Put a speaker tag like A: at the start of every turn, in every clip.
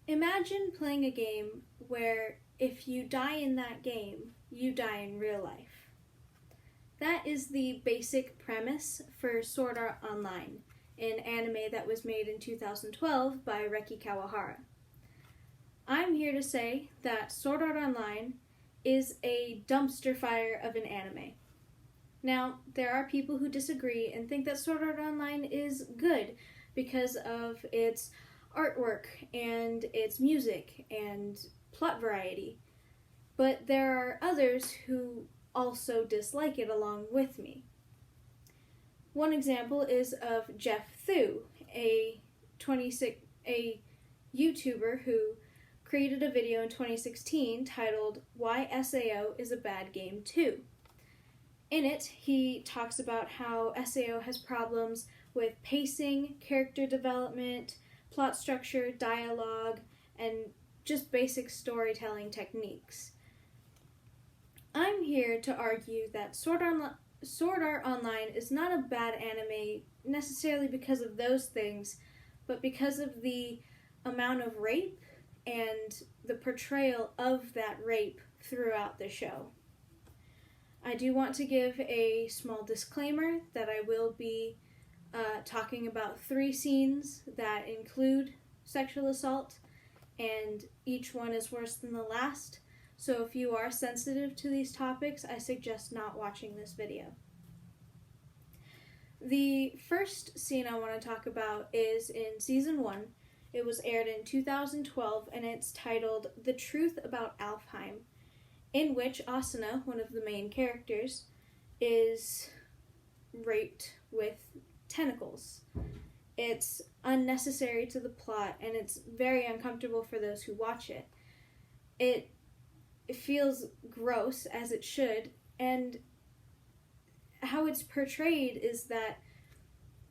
A: Imagine playing a game where if you die in that game, you die in real life. That is the basic premise for Sword Art Online, an anime that was made in 2012 by Reki Kawahara. I'm here to say that Sword Art Online is a dumpster fire of an anime. Now, there are people who disagree and think that Sword Art Online is good because of its artwork and its music and plot variety. But there are others who also dislike it along with me. One example is of Jeff Thu, a YouTuber who created a video in 2016 titled Why SAO is a Bad Game Too. In it, he talks about how SAO has problems with pacing, character development, plot structure, dialogue, and just basic storytelling techniques. I'm here to argue that Sword Art Online is not a bad anime necessarily because of those things, but because of the amount of rape and the portrayal of that rape throughout the show. I do want to give a small disclaimer that I will be talking about 3 scenes that include sexual assault, and each one is worse than the last. So if you are sensitive to these topics, I suggest not watching this video. The first scene I want to talk about is in Season 1. It was aired in 2012, and it's titled The Truth About Alfheim, in which Asuna, one of the main characters, is raped with tentacles. It's unnecessary to the plot, and it's very uncomfortable for those who watch it. It feels gross, as it should, and how it's portrayed is that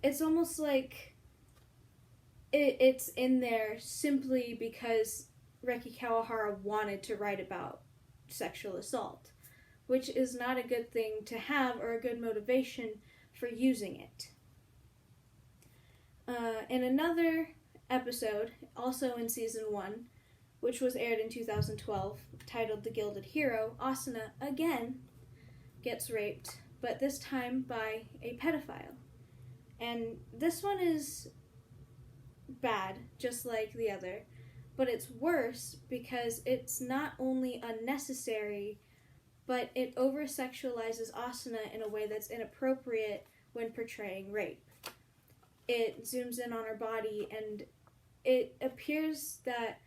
A: it's almost like it's in there simply because Reki Kawahara wanted to write about sexual assault, which is not a good thing to have or a good motivation for using it. In another episode, also in Season 1, which was aired in 2012, titled The Gilded Hero, Asuna again gets raped, but this time by a pedophile. And this one is bad, just like the other, but it's worse because it's not only unnecessary, but it over-sexualizes Asuna in a way that's inappropriate when portraying rape. It zooms in on her body, and it appears that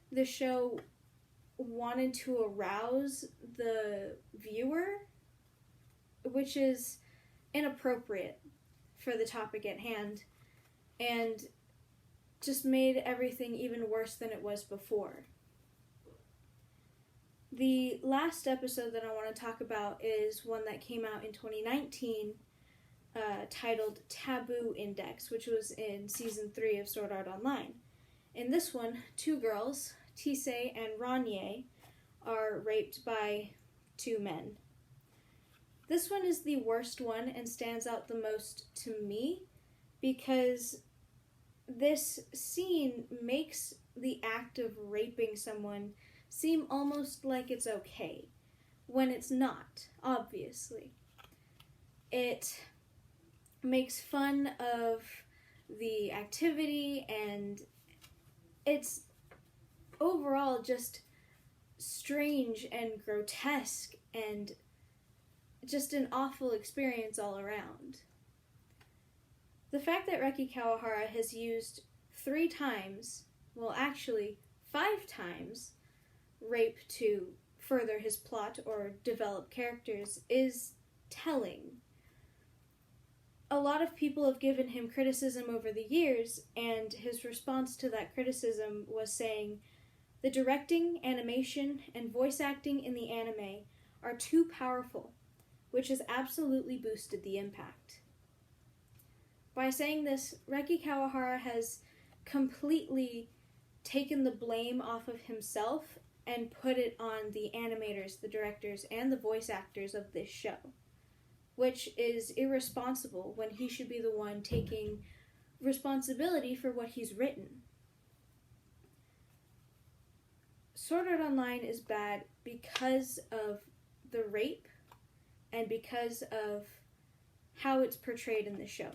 A: the show wanted to arouse the viewer, which is inappropriate for the topic at hand, and just made everything even worse than it was before. The last episode that I want to talk about is one that came out in 2019, titled Taboo Index, which was in Season 3 of Sword Art Online. In this one, 2 girls, Tisei and Ranye, are raped by 2 men. This one is the worst one and stands out the most to me because this scene makes the act of raping someone seem almost like it's okay, when it's not, obviously. It makes fun of the activity, and it's overall just strange and grotesque and just an awful experience all around. The fact that Reki Kawahara has used 3 times, well actually 5 times, rape to further his plot or develop characters is telling. A lot of people have given him criticism over the years, and his response to that criticism was saying, "The directing, animation, and voice acting in the anime are too powerful," which has absolutely boosted the impact. By saying this, Reki Kawahara has completely taken the blame off of himself and put it on the animators, the directors, and the voice actors of this show, which is irresponsible when he should be the one taking responsibility for what he's written. Sword Art Online is bad because of the rape and because of how it's portrayed in the show.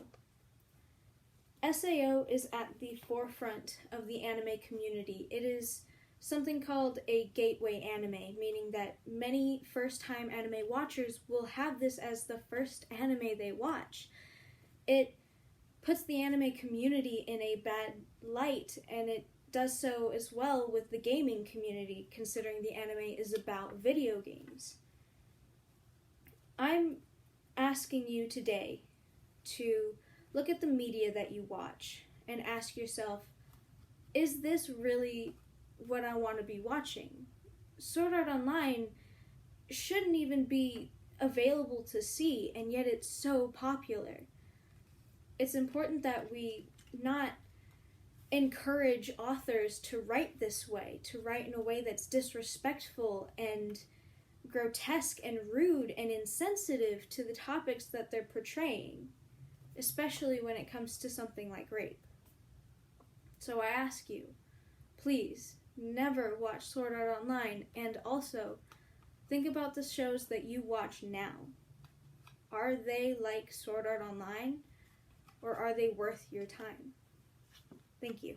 A: SAO is at the forefront of the anime community. It is something called a gateway anime, meaning that many first-time anime watchers will have this as the first anime they watch. It puts the anime community in a bad light, and it does so as well with the gaming community, considering the anime is about video games. I'm asking you today to look at the media that you watch and ask yourself, is this really what I want to be watching? Sword Art Online shouldn't even be available to see, and yet it's so popular. It's important that we not encourage authors to write this way, to write in a way that's disrespectful and grotesque and rude and insensitive to the topics that they're portraying, especially when it comes to something like rape. So I ask you, please never watch Sword Art Online, and also think about the shows that you watch now. Are they like Sword Art Online, or are they worth your time? Thank you.